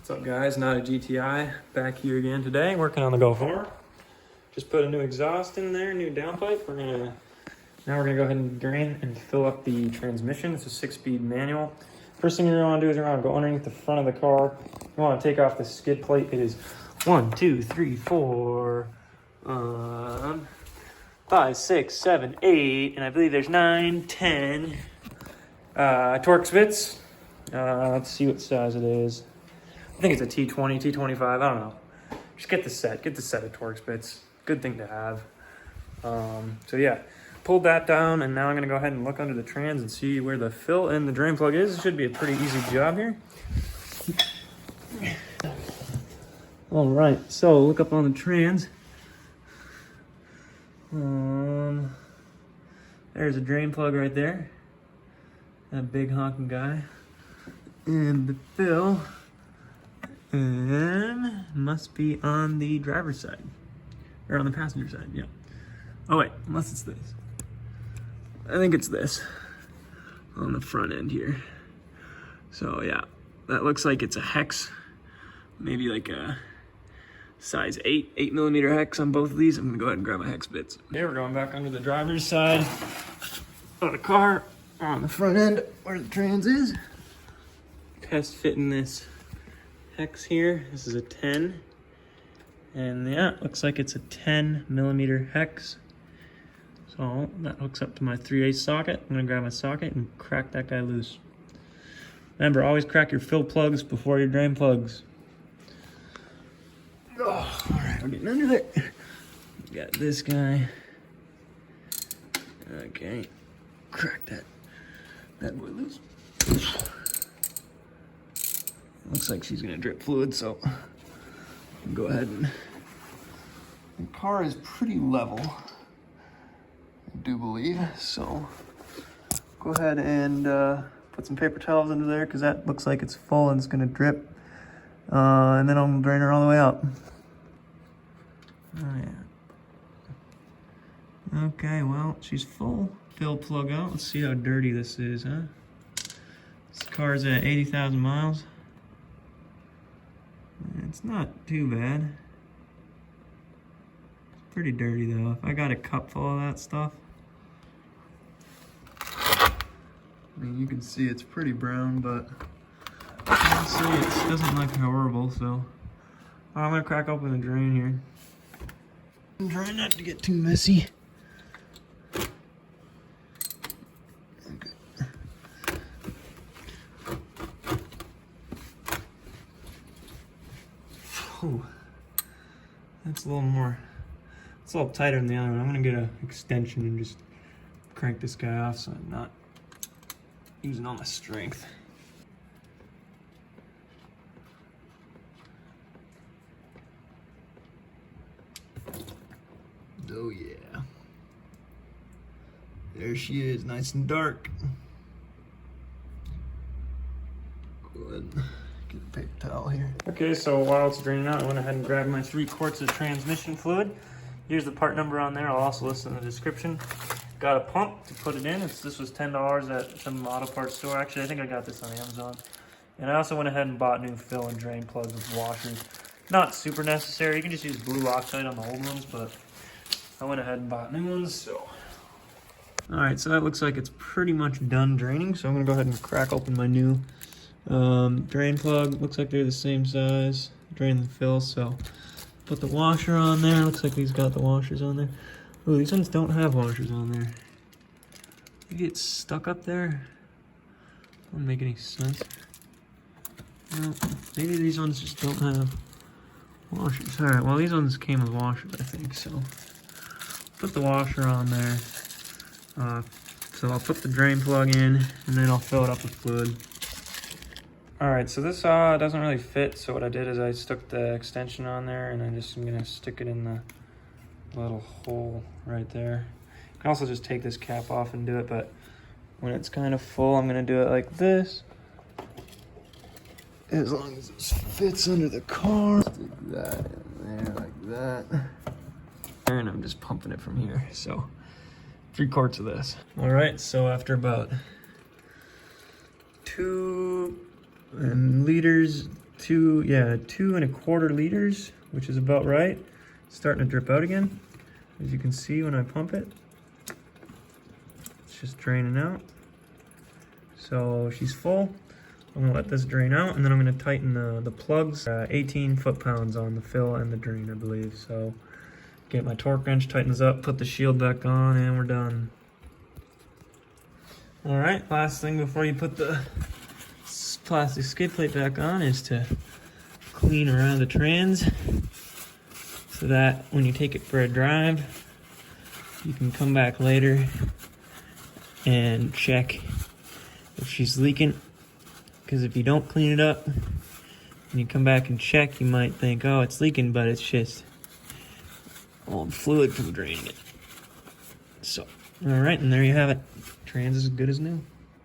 What's up guys, not a GTI, back here again today, working on the Golf R. Just put a new exhaust in there, new downpipe. Now we're gonna go ahead and drain and fill up the transmission. It's a 6-speed manual. First thing you're gonna do is you're gonna go underneath the front of the car. You wanna take off the skid plate. It is 1, 2, 3, 4, 5, 6, 7, 8, and I believe there's 9, 10 Torx Bits. Let's see what size it is. I think it's a T20, T25, I don't know. Just get the set of Torx Bits. Good thing to have. So yeah, pulled that down, and now I'm gonna go ahead and look under the trans and see where the fill and the drain plug is. It should be a pretty easy job here. All right, so look up on the trans. There's a drain plug right there. That big honking guy. And the fill must be on the driver's side. Or on the passenger side, yeah. Oh wait, unless it's this. I think it's this. On the front end here. So yeah, that looks like it's a hex. Maybe like a size 8 millimeter hex on both of these. I'm gonna go ahead and grab my hex bits. Okay, we're going back under the driver's side of the car on the front end where the trans is. Test fitting this hex here. This is a 10. And yeah, it looks like it's a 10 millimeter hex. So that hooks up to my 3/8 socket. I'm gonna grab my socket and crack that guy loose. Remember, always crack your fill plugs before your drain plugs. Oh, all right, we're getting under there. Got this guy. Okay, crack that boy loose. Looks like she's gonna drip fluid, so go ahead and... The car is pretty level, I do believe, so go ahead and put some paper towels into there, because that looks like it's full and it's gonna drip. And then I'll drain her all the way out. Oh yeah. Okay, well, she's full. Fill plug out. Let's see how dirty this is, huh? This car's at 80,000 miles. It's not too bad. It's pretty dirty though. If I got a cup full of that stuff, I mean, you can see it's pretty brown, but honestly, it doesn't look horrible, so I'm gonna crack open the drain here. I'm trying not to get too messy. Ooh, that's a little more, it's a little tighter than the other one. I'm gonna get an extension and just crank this guy off so I'm not using all my strength. Oh yeah. There she is, nice and dark. Go ahead and get a paper towel here. Okay, so while it's draining out, I went ahead and grabbed my 3 quarts of transmission fluid. Here's the part number on there. I'll also list it in the description. Got a pump to put it in. This was $10 at some auto parts store. Actually, I think I got this on Amazon. And I also went ahead and bought new fill and drain plugs with washers. Not super necessary. You can just use blue oxide on the old ones, but I went ahead and bought new ones, so. All right, so that looks like it's pretty much done draining. So I'm gonna go ahead and crack open my new drain plug. Looks like they're the same size. Drain the fill, so put the washer on there. Looks like these got the washers on there. Oh, these ones don't have washers on there. They get stuck up there. Doesn't make any sense. Well, maybe these ones just don't have washers. All right, well, these ones came with washers, I think, so. Put the washer on there. So I'll put the drain plug in, and then I'll fill it up with fluid. All right, so this doesn't really fit, so what I did is I stuck the extension on there, and I'm gonna stick it in the little hole right there. You can also just take this cap off and do it, but when it's kind of full, I'm gonna do it like this. As long as this fits under the car. Stick that in there like that. And I'm just pumping it from here, so 3 quarts of this. All right, so after about 2 liters 2 2.25 liters, which is about right. It's starting to drip out again, as you can see when I pump it. It's just draining out. So she's full. I'm gonna let this drain out, and then I'm gonna tighten the plugs. 18 foot-pounds on the fill and the drain, I believe. So get my torque wrench, tightens up, put the shield back on, and we're done. All right, last thing before you put the plastic skid plate back on is to clean around the trans, so that when you take it for a drive, you can come back later and check if she's leaking. Because if you don't clean it up and you come back and check, you might think, oh, it's leaking, but it's just old fluid from draining it. So, all right, and there you have it. Trans is as good as new.